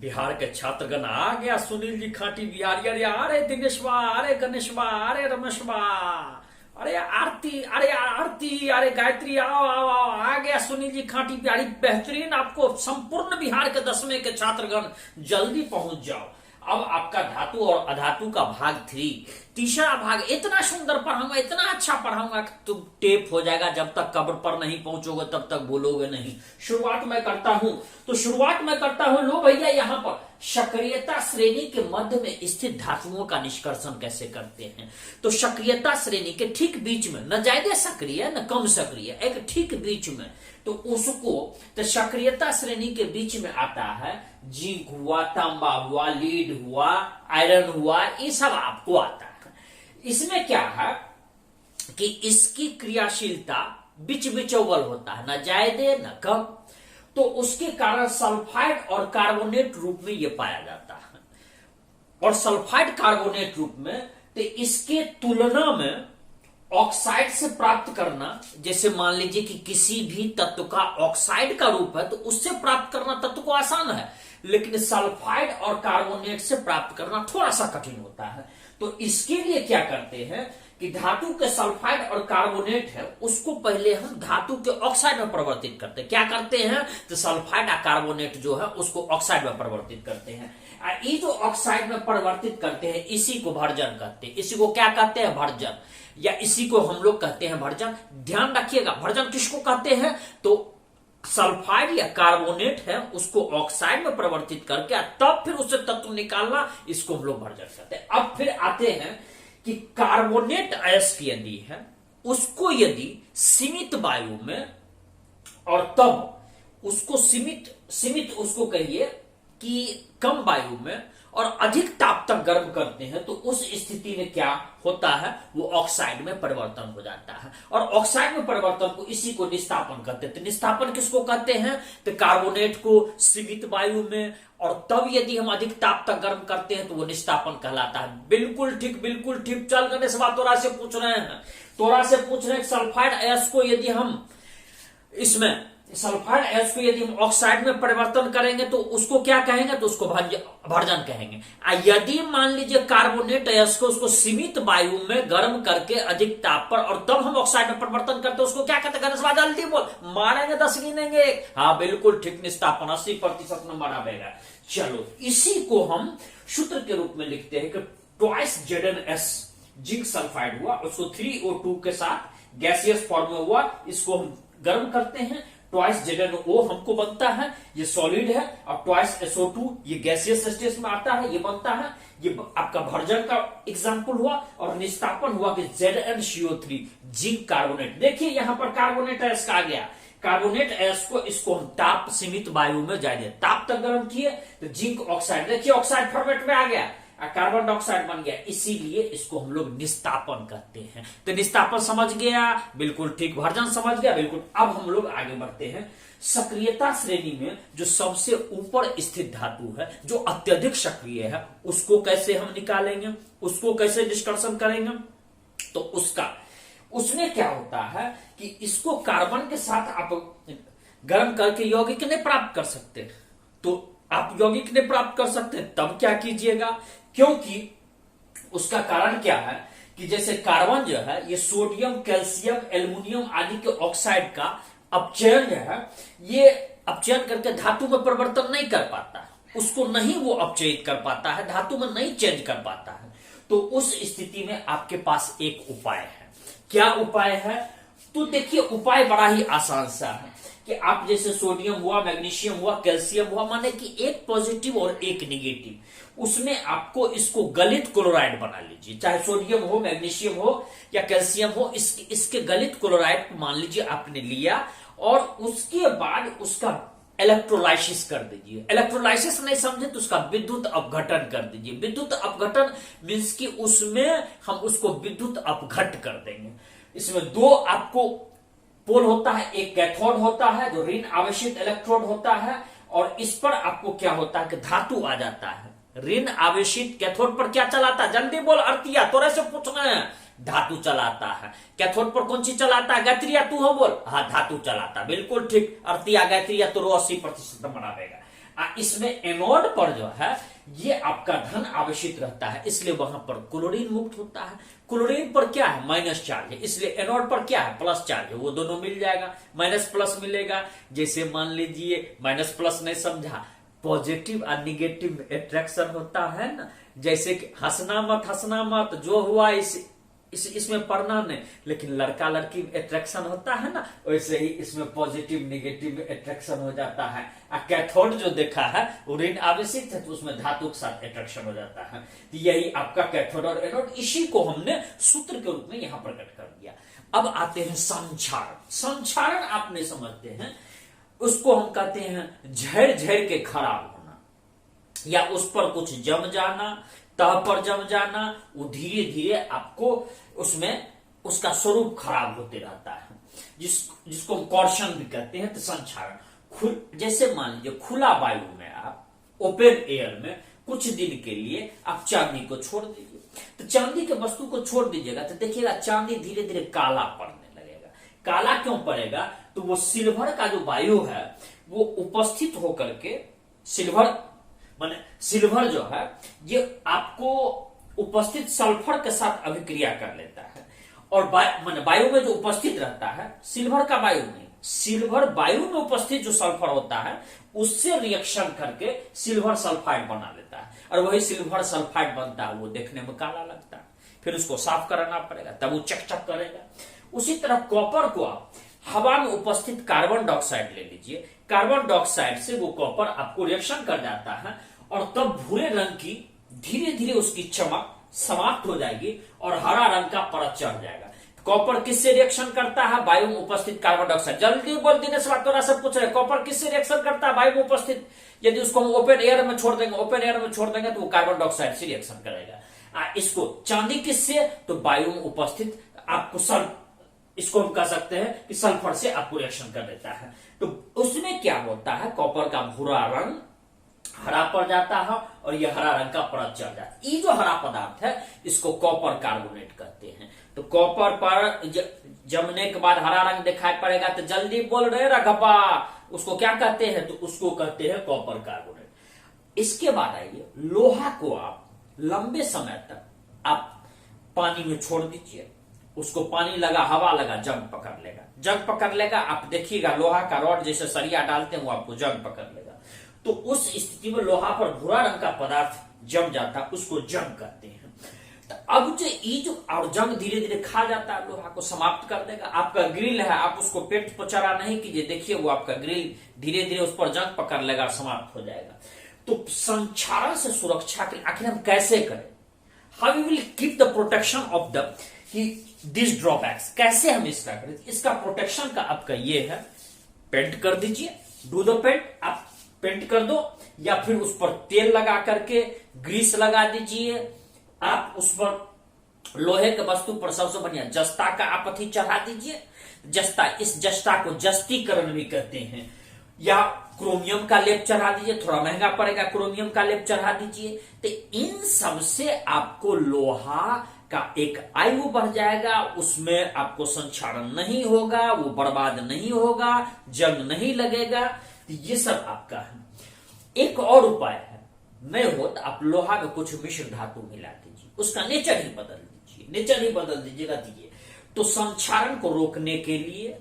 बिहार के छात्रगण आ गया। सुनील जी खाटी बिहारी, अरे अरे दिनेशवा, अरे गणेशवा, अरे रमेशवा, अरे आरती, अरे आरती, अरे गायत्री, आओ आओ आओ, आ गया सुनील जी खाटी बिहारी। बेहतरीन, आपको संपूर्ण बिहार के 10वें के छात्रगण जल्दी पहुंच जाओ। अब आपका धातु और अधातु का भाग 3, तीसरा भाग इतना सुंदर पढ़ाऊंगा, इतना अच्छा पढ़ाऊंगा कि तुम टेप हो जाएगा। जब तक कब्र पर नहीं पहुंचोगे तब तक बोलोगे नहीं। शुरुआत मैं करता हूं, तो शुरुआत मैं करता हूं। लो भैया, यहां पर सक्रियता श्रेणी के मध्य में स्थित धातुओं का निष्कर्षण कैसे करते हैं। तो सक्रियता श्रेणी के ठीक बीच में, न ज्यादा सक्रिय न कम सक्रिय, एक ठीक बीच में, तो उसको, तो सक्रियता श्रेणी के बीच में आता है जिंक हुआ, तांबा हुआ, लीड हुआ, आयरन हुआ, ये सब आपको आता है। इसमें क्या है कि इसकी क्रियाशीलता बीच बिचौवल होता है, न ज्यादा न कम, तो उसके कारण सल्फाइड और कार्बोनेट रूप में ये पाया जाता है। और सल्फाइड कार्बोनेट रूप में, तो इसके तुलना में ऑक्साइड से प्राप्त करना, जैसे मान लीजिए कि किसी भी तत्व का ऑक्साइड का रूप है तो उससे प्राप्त करना तत्व को आसान है, लेकिन सल्फाइड और कार्बोनेट से प्राप्त करना थोड़ा सा कठिन होता है। तो इसके लिए क्या करते हैं कि धातु के सल्फाइड और कार्बोनेट है उसको पहले हम धातु के ऑक्साइड में परिवर्तित करते हैं। क्या करते हैं, तो सल्फाइड और कार्बोनेट जो है उसको ऑक्साइड में परिवर्तित करते हैं। ये जो ऑक्साइड में परिवर्तित करते हैं इसी को भर्जन कहते हैं। इसी को क्या कहते हैं, भर्जन, या इसी को हम लोग कहते हैं भर्जन। ध्यान रखिएगा, भर्जन किसको कहते हैं, तो सल्फाइड या कार्बोनेट है उसको ऑक्साइड में परिवर्तित करके तब फिर उससे तत्व निकालना, इसको हम लोग भर्जन कहते हैं। अब फिर आते हैं कि कार्बोनेट अयस्क यदि है उसको यदि सीमित वायु में, और तब उसको सीमित उसको कहिए कि कम वायु में और अधिक ताप तक गर्म करते हैं, तो उस स्थिति में क्या होता है, वो ऑक्साइड में परिवर्तन हो जाता है। और ऑक्साइड में परिवर्तन को, इसी को निस्तापन कहते हैं। तो निस्तापन किसको कहते हैं, तो कार्बोनेट को सीमित वायु में और तब यदि हम अधिक ताप तक गर्म करते हैं तो वो निस्तापन कहलाता है। बिल्कुल ठीक, बिल्कुल ठीक। चल गणेश बात तोरा से पूछ रहे हैं सल्फाइड अयस्क को यदि हम इसमें सल्फाइड अयस्क को यदि हम ऑक्साइड में परिवर्तन करेंगे तो उसको क्या कहेंगे, तो उसको भर्जन कहेंगे। यदि मान लीजिए कार्बोनेट अयस्क को उसको सीमित वायु में गर्म करके अधिक ताप पर और तब हम ऑक्साइड में परिवर्तन करते हैं, उसको क्या कहते हैं, जल्दी बोल, मारेंगे 10 गिनेंगे। हाँ बिल्कुल ठीक, निस्तापन 80% नंबर आएगा। चलो, इसी को हम सूत्र के रूप में लिखते हैं कि ट्वाइस ZnS जिंक सल्फाइड हुआ, उसको 3O2 के साथ गैसियस फॉर्म में हुआ, इसको हम गर्म करते हैं। ट्वाइस ZnO हमको बनता है, ये सॉलिड है, और ट्वाइस SO2 ये गैसियस स्टेज में आता है, ये बनता है। ये आपका भर्जन का एग्जांपल हुआ। और निस्तापन हुआ कि ZnCO3 जिंक कार्बोनेट। देखिए यहां पर कार्बोनेट अयस्क आ गया। कार्बोनेट अयस्क को, इसको हम ताप सीमित वायु में जाए ताप तक गर्म किए तो जिंक ऑक्साइड, देखिए ऑक्साइड फॉर्मेट में आ गया, कार्बन डाइऑक्साइड बन गया, इसीलिए इसको हम लोग निस्तापन कहते हैं। तो निस्तापन समझ गया, बिल्कुल ठीक। भर्जन समझ गया, बिल्कुल। अब हम लोग आगे बढ़ते हैं। सक्रियता श्रेणी में जो सबसे ऊपर स्थित धातु है, जो अत्यधिक सक्रिय है, उसको कैसे हम निकालेंगे, उसको कैसे निष्कर्षण करेंगे। तो उसमें क्या होता है कि इसको कार्बन के साथ आप गर्म करके यौगिक नहीं प्राप्त कर सकते। तो आप यौगिक नहीं प्राप्त कर सकते, तब क्या कीजिएगा, क्योंकि उसका कारण क्या है कि जैसे कार्बन जो है ये सोडियम, कैल्शियम, एल्युमिनियम आदि के ऑक्साइड का अपचयन जो है, ये अपचयन करके धातु में परिवर्तन नहीं कर पाता, उसको नहीं वो अपचयित कर पाता है, धातु में नहीं चेंज कर पाता है। तो उस स्थिति में आपके पास एक उपाय है। क्या उपाय है, तो देखिए उपाय बड़ा ही आसान सा है कि आप जैसे सोडियम हुआ, मैग्नीशियम हुआ, कैल्शियम हुआ, माने कि एक पॉजिटिव और एक निगेटिव, उसमें आपको इसको गलित क्लोराइड बना लीजिए। चाहे सोडियम हो, मैग्नीशियम हो या कैल्शियम हो, इसके गलित क्लोराइड मान लीजिए आपने लिया, और उसके बाद उसका इलेक्ट्रोलाइसिस कर दीजिए। इलेक्ट्रोलाइसिस नहीं समझे तो उसका विद्युत अपघटन कर दीजिए। विद्युत अपघटन मीन्स कि उसमें हम उसको विद्युत अपघट कर देंगे। इसमें 2 आपको पोल होता है, एक कैथोड होता है जो ऋण आवेशित इलेक्ट्रोड होता है, और इस पर आपको क्या होता है कि धातु आ जाता है। ऋण आवेशित कैथोड पर क्या चलाता है, जल्दी बोल अर्तिया, तोरे से पूछ रहे हैं। धातु चलाता है। कैथोड पर कौन चीज चलाता है, गायत्रिया तू हो बोल, हाँ धातु चलाता, बिल्कुल ठीक। अर्तिया गायत्रिया तो 80% बना देगा। इसमें एनोड पर जो है ये आपका धन आवेशित रहता है, इसलिए वहां पर क्लोरीन मुक्त होता है। क्लोरीन पर क्या है, माइनस चार्ज है, इसलिए एनोड पर क्या है, प्लस चार्ज है। वो दोनों मिल जाएगा, माइनस प्लस मिलेगा। जैसे मान लीजिए माइनस प्लस नहीं समझा, पॉजिटिव और निगेटिव अट्रैक्शन होता है ना, जैसे कि हंसना मत जो हुआ इसमें पढ़ना नहीं, लेकिन लड़का लड़की में अट्रैक्शन होता है ना, वैसे ही इसमें पॉजिटिव निगेटिव अट्रैक्शन हो जाता है। कैथोड जो देखा है वो ऋण आवेशित है, तो उसमें धातु के साथ अट्रैक्शन हो जाता है। तो यही आपका कैथोड और एनोड, इसी को हमने सूत्र के रूप में यहां प्रकट कर दिया। अब आते हैं संक्षारण। संक्षारण आप नहीं समझते हैं, उसको हम कहते हैं झड़ झड़ के खराब होना, या उस पर कुछ जम जाना, तह पर जम जाना, वो धीरे धीरे आपको उसमें उसका स्वरूप खराब होते रहता है, जिसको हम कॉर्शन भी कहते हैं। तो संक्षारण, जैसे मान लीजिए खुला वायु में आप ओपन एयर में कुछ दिन के लिए आप चांदी को छोड़ दीजिए, तो चांदी के वस्तु को छोड़ दीजिएगा तो देखिएगा चांदी धीरे धीरे काला पड़ने लगेगा। काला क्यों पड़ेगा, तो वो सिल्वर का जो वायु है वो उपस्थित होकर के सिल्वर जो है ये आपको उपस्थित सल्फर के साथ अभिक्रिया कर लेता है, और वायु में जो उपस्थित रहता है, सिल्वर का वायु नहीं, सिल्वर वायु में उपस्थित जो सल्फर होता है उससे रिएक्शन करके सिल्वर सल्फाइड बना लेता है, और वही सिल्वर सल्फाइड बनता है, वो देखने में काला लगता है। फिर उसको साफ कराना पड़ेगा, तब वो चकचक करेगा। उसी तरह कॉपर को आप हवा में उपस्थित कार्बन डाइऑक्साइड ले लीजिए, कार्बन डाइऑक्साइड से वो कॉपर आपको रिएक्शन कर जाता है, और तब भूरे रंग की धीरे धीरे उसकी चमक समाप्त हो जाएगी और हरा रंग का परत चढ़ जाएगा। कॉपर किससे रिएक्शन करता है, वायु में उपस्थित कार्बन डाइऑक्साइड। जल्दी बोल दिनेश थोड़ा सा पूछ रहे, कॉपर किससे रिएक्शन करता है, वायु में उपस्थित। यदि उसको हम ओपन एयर में छोड़ देंगे तो वो कार्बन डाइऑक्साइड से रिएक्शन करेगा। इसको चांदी किससे, तो वायु में उपस्थित आपको इसको हम कह सकते हैं कि सल्फर से आपको रिएक्शन कर देता है। तो उसमें क्या होता है, कॉपर का भूरा रंग हरा पड़ जाता है और यह हरा रंग का परत चढ़ जाता है। ये जो हरा पदार्थ है इसको कॉपर कार्बोनेट कहते हैं। तो कॉपर पर जमने के बाद हरा रंग दिखाई पड़ेगा, तो जल्दी बोल रहे रघपा, उसको क्या कहते हैं, तो उसको कहते हैं कॉपर कार्बोनेट। इसके बाद आइए, लोहा को आप लंबे समय तक आप पानी में छोड़ दीजिए, उसको पानी लगा हवा लगा जंग पकड़ लेगा। आप देखिएगा लोहा का रॉड जैसे सरिया डालते हैं वो आपको जंग पकड़ लेगा। तो उस स्थिति में लोहा पर भूरा रंग का पदार्थ जम जाता है, उसको जंग कहते हैं। तो अब जो और जंग धीरे धीरे खा जाता है, लोहा को समाप्त कर देगा। आपका ग्रिल है, आप उसको पेट पचरा नहीं कीजिए, देखिए वो आपका ग्रिल धीरे धीरे उस पर जंग पकड़ लेगा, समाप्त हो जाएगा। तो संक्षारण से सुरक्षा के लिए आखिर हम कैसे करें, how we will keep the protection of this drawbacks, कैसे हम इसका करें। इसका प्रोटेक्शन का आपका ये है, पेंट कर दीजिए, डू द पेंट, आप पेंट कर दो, या फिर उस पर तेल लगा करके ग्रीस लगा दीजिए। आप उस पर लोहे के वस्तु पर सबसे बढ़िया जस्ता का आप अथी चढ़ा दीजिए, जस्ता, इस जस्ता को जस्तीकरण भी कहते हैं, या क्रोमियम का लेप चढ़ा दीजिए, थोड़ा महंगा पड़ेगा, क्रोमियम का लेप चढ़ा दीजिए। तो इन सब से आपको लोहा का एक आयु बढ़ जाएगा, उसमें आपको संक्षारण नहीं होगा, वो बर्बाद नहीं होगा, जंग नहीं लगेगा। तो ये सब आपका है। एक और उपाय है, नहीं हो तो आप लोहा में कुछ मिश्र धातु मिला दीजिए, उसका नेचर ही बदल दीजिएगा दिए। तो संक्षारण को रोकने के लिए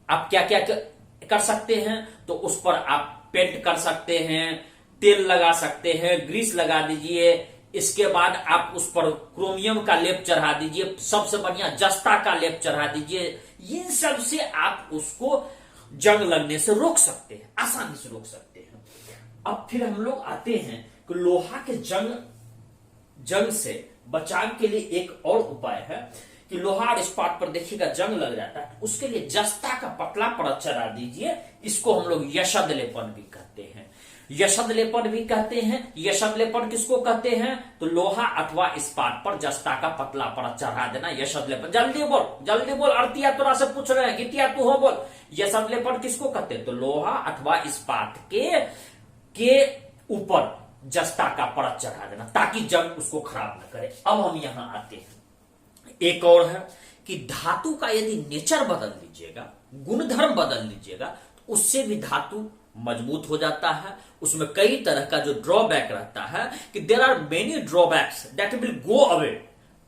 आप क्या क्या कर सकते हैं, तो उस पर आप पेंट कर सकते हैं, तेल लगा सकते हैं, ग्रीस लगा दीजिए। इसके बाद आप उस पर क्रोमियम का लेप चढ़ा दीजिए, सबसे बढ़िया जस्ता का लेप चढ़ा दीजिए। इन सब से आप उसको जंग लगने से रोक सकते हैं, आसानी से रोक सकते हैं। अब फिर हम लोग आते हैं कि लोहा के जंग से बचाव के लिए एक और उपाय है कि लोहा और इस्पात पर देखिएगा जंग लग जाता है, उसके लिए जस्ता का पतला परत चढ़ा दीजिए। इसको हम लोग यशद लेपन भी कहते हैं, यशद लेपन भी कहते हैं। यशद लेपन किसको कहते हैं, तो लोहा अथवा इस्पात पर जस्ता का पतला परत चढ़ा देना, यशद लेपन। जल्दी बोल अर्तिया तोरा से पूछ रहे हैं, गिटिया तू हो बोल, यशद लेपन किसको कहते हैं, तो लोहा अथवा इस्पात के ऊपर जस्ता का परत चढ़ा देना, ताकि जंग उसको खराब न करे। अब हम यहां आते हैं, एक और है कि धातु का यदि नेचर बदल लीजिएगा, गुणधर्म बदल लीजिएगा, तो उससे भी धातु मजबूत हो जाता है। उसमें कई तरह का जो ड्रॉबैक रहता है कि there are many drawbacks that will go away,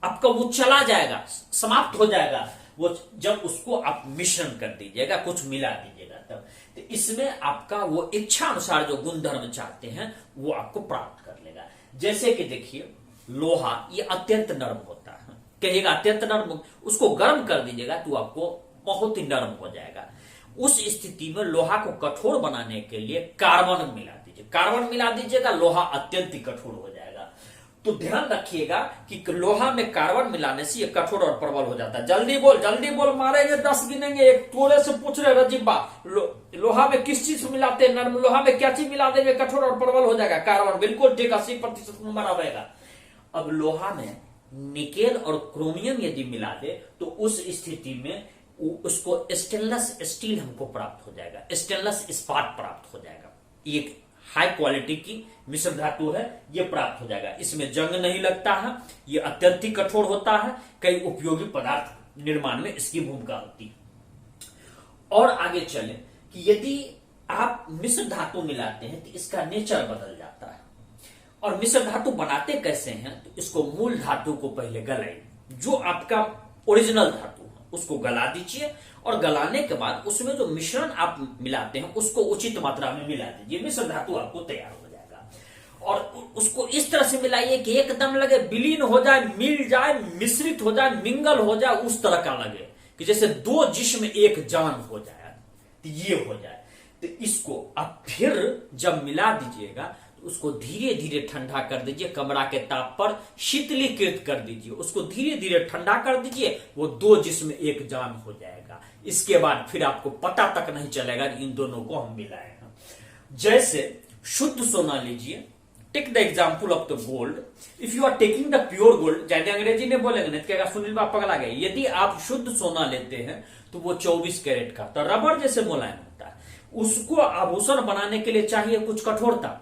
आपका वो चला जाएगा, समाप्त हो जाएगा वो, जब उसको आप मिश्रण कर दीजिएगा, कुछ मिला दीजिएगा तब। तो इसमें आपका वो इच्छा अनुसार जो गुणधर्म चाहते हैं वो आपको प्राप्त कर लेगा। जैसे कि देखिए लोहा, ये अत्यंत नर्म होता है, कहिएगा अत्यंत नर्म, उसको गर्म कर दीजिएगा तो आपको बहुत ही नर्म हो जाएगा। उस स्थिति में लोहा को कठोर बनाने के लिए कार्बन मिला दीजिए, कार्बन मिला दीजिएगा, लोहा अत्यंत ही कठोर हो जाएगा। तो ध्यान रखिएगा कि लोहा में कार्बन मिलाने से ये कठोर और प्रबल हो जाता है। जल्दी बोल, मारेंगे 10 गिनेंगे। एक थोड़े से पूछ रहे रजीबा, लोहा में किस चीज मिलाते हैं? नर्म लोहा में क्या चीज मिला देंगे कठोर और प्रबल हो जाएगा? कार्बन। बिल्कुल ठीक, 80% नंबर आएगा। अब लोहा में निकेल और क्रोमियम यदि मिला दे तो उस स्थिति में उसको स्टेनलेस स्टील हमको प्राप्त हो जाएगा, स्टेनलेस इस्पात प्राप्त हो जाएगा। एक हाई क्वालिटी की मिश्र धातु है, ये प्राप्त हो जाएगा। इसमें जंग नहीं लगता है, ये अत्यंत ही कठोर होता है, कई उपयोगी पदार्थ निर्माण में इसकी भूमिका होती है। और आगे चले कि यदि आप मिश्र धातु मिलाते हैं तो इसका नेचर बदल जाता है। और मिश्र धातु बनाते कैसे हैं? तो इसको मूल धातु को पहले गलाइए, जो आपका ओरिजिनल धातु है उसको गला दीजिए, और गलाने के बाद उसमें जो मिश्रण आप मिलाते हैं उसको उचित मात्रा में मिला दीजिए, मिश्र धातु आपको तैयार हो जाएगा। और उसको इस तरह से मिलाइए कि एकदम लगे विलीन हो जाए, मिल जाए, मिश्रित हो जाए, मिंगल हो जाए, उस तरह का लगे कि जैसे दो जिस्म एक जान हो जाए, तो ये हो जाए। तो इसको आप फिर जब मिला दीजिएगा उसको धीरे धीरे ठंडा कर दीजिए, कमरा के ताप पर शीतलीकृत कर दीजिए, उसको धीरे धीरे ठंडा कर दीजिए, वो दो जिस्म एक जान हो जाएगा। इसके बाद फिर आपको पता तक नहीं चलेगा कि इन दोनों को हम मिलाए हैं। जैसे शुद्ध सोना लीजिए, take the example of the gold, if you are taking the pure gold, जैसे अंग्रेजी में बोलेंगे नहीं तो क्या सुनील बाप पगला गए, यदि आप शुद्ध सोना लेते हैं तो वो 24 कैरेट का, तो रबड़ जैसे मुलायम होता है, उसको आभूषण बनाने के लिए चाहिए कुछ कठोरता,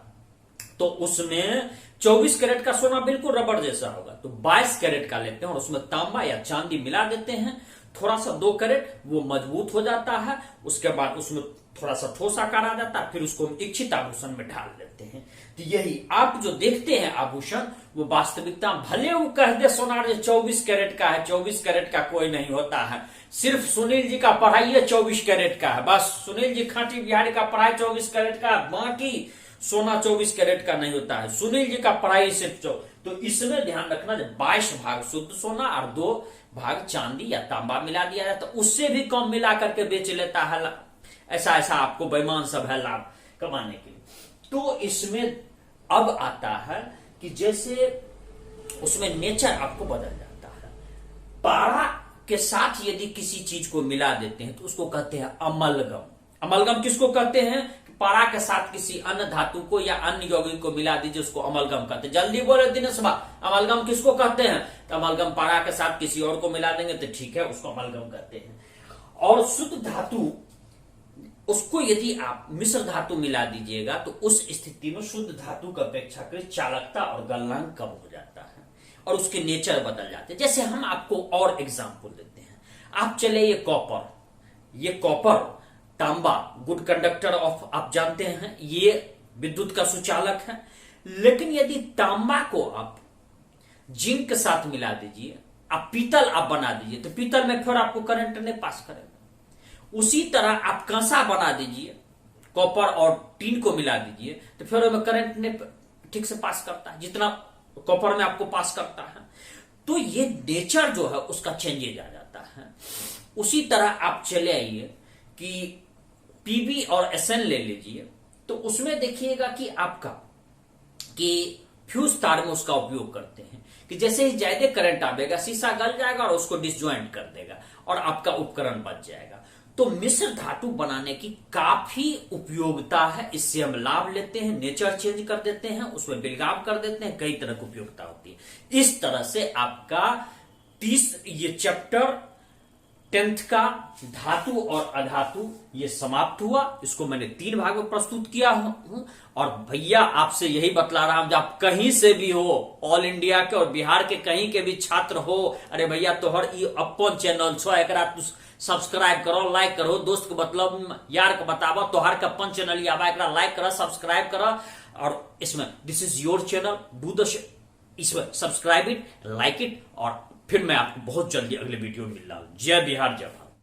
तो उसमें 24 कैरेट का सोना बिल्कुल रबड़ जैसा होगा। तो 22 कैरेट का लेते हैं और उसमें तांबा या चांदी मिला देते हैं, थोड़ा सा 2 कैरेट, वो मजबूत हो जाता है। उसके बाद उसमें थोड़ा सा ठोस आकार आ जाता है, फिर उसको हम इच्छित आभूषण में ढाल देते हैं। तो यही आप जो देखते हैं आभूषण, वो वास्तविकता भले वो कह दे सोना 24 कैरेट का है, 24 कैरेट का कोई नहीं होता है। सिर्फ सुनील जी का पढ़ाई 24 कैरेट का है, बस सुनील जी खाटी बिहारी का पढ़ाई 24 कैरेट का, बाकी सोना 24 कैरेट का नहीं होता है। सुनील जी का पढ़ाई सिर्फ तो इसमें ध्यान रखना, जब 22 भाग शुद्ध सोना और 2 भाग चांदी या तांबा मिला दिया जाए तो उससे भी कम मिला करके बेच लेता है। ऐसा आपको बेईमान सब है लाभ कमाने के लिए। तो इसमें अब आता है कि जैसे उसमें नेचर आपको बदल जाता है। पारा के साथ यदि किसी चीज को मिला देते हैं तो उसको कहते हैं अमलगम। अमलगम किसको कहते हैं? पारा के साथ किसी अन्य धातु को या अन्य यौगिक को मिला दीजिए, उसको अमलगम कहते हैं। जल्दी बोले दिनेश भा, अमलगम किसको कहते हैं? तो अमलगम पारा के साथ किसी और को मिला देंगे तो ठीक है, उसको अमलगम कहते हैं। और शुद्ध धातु, उसको यदि आप मिश्र धातु मिला दीजिएगा तो उस स्थिति में शुद्ध धातु की अपेक्षाकृत चालकता और गलनांक कम हो जाता है और उसके नेचर बदल जाते हैं। जैसे हम आपको और एग्जाम्पल देते हैं। आप चले ये कॉपर तांबा गुड कंडक्टर ऑफ, आप जानते हैं ये विद्युत का सुचालक है। लेकिन यदि तांबा को आप जिंक के साथ मिला दीजिए, आप पीतल आप बना दीजिए, तो पीतल में फिर आपको करंट नहीं पास करेगा। उसी तरह आप कांसा बना दीजिए, कॉपर और टीन को मिला दीजिए, तो फिर उसमें करंट नहीं ठीक से पास करता है जितना कॉपर में आपको पास करता है। तो ये नेचर जो है उसका चेंजेज आ जाता है। उसी तरह आप चले आइए कि पीबी और एसएन ले लीजिए, तो उसमें देखिएगा कि आपका कि फ्यूज तार में उसका उपयोग करते हैं कि जैसे ही ज्यादा करंट आवेगा शीशा गल जाएगा और उसको डिसजॉइंट कर देगा और आपका उपकरण बच जाएगा। तो मिश्र धातु बनाने की काफी उपयोगिता है, इससे हम लाभ लेते हैं, नेचर चेंज कर देते हैं, उसमें बिलगाव कर देते हैं, कई तरह की उपयोगिता होती है। इस तरह से आपका ये चैप्टर 10th का धातु और अधातु ये समाप्त हुआ। इसको मैंने 3 भाग में प्रस्तुत किया हूं। और भैया आपसे यही बतला रहा हूं, जब आप कहीं से भी हो, ऑल इंडिया के और बिहार के कहीं के भी छात्र हो, अरे भैया तोहर अपन चैनल छो, एकरा सब्सक्राइब करो, लाइक करो, दोस्त को मतलब यार को बतावा, तोहार का अपन चैनल आवा, एक लाइक करो, सब्सक्राइब करो। और इसमें this is your channel, do the इसमें सब्सक्राइब इट, लाइक इट। और फिर मैं आपको बहुत जल्दी अगले वीडियो में मिल रहा हूं। जय बिहार, जय भारत।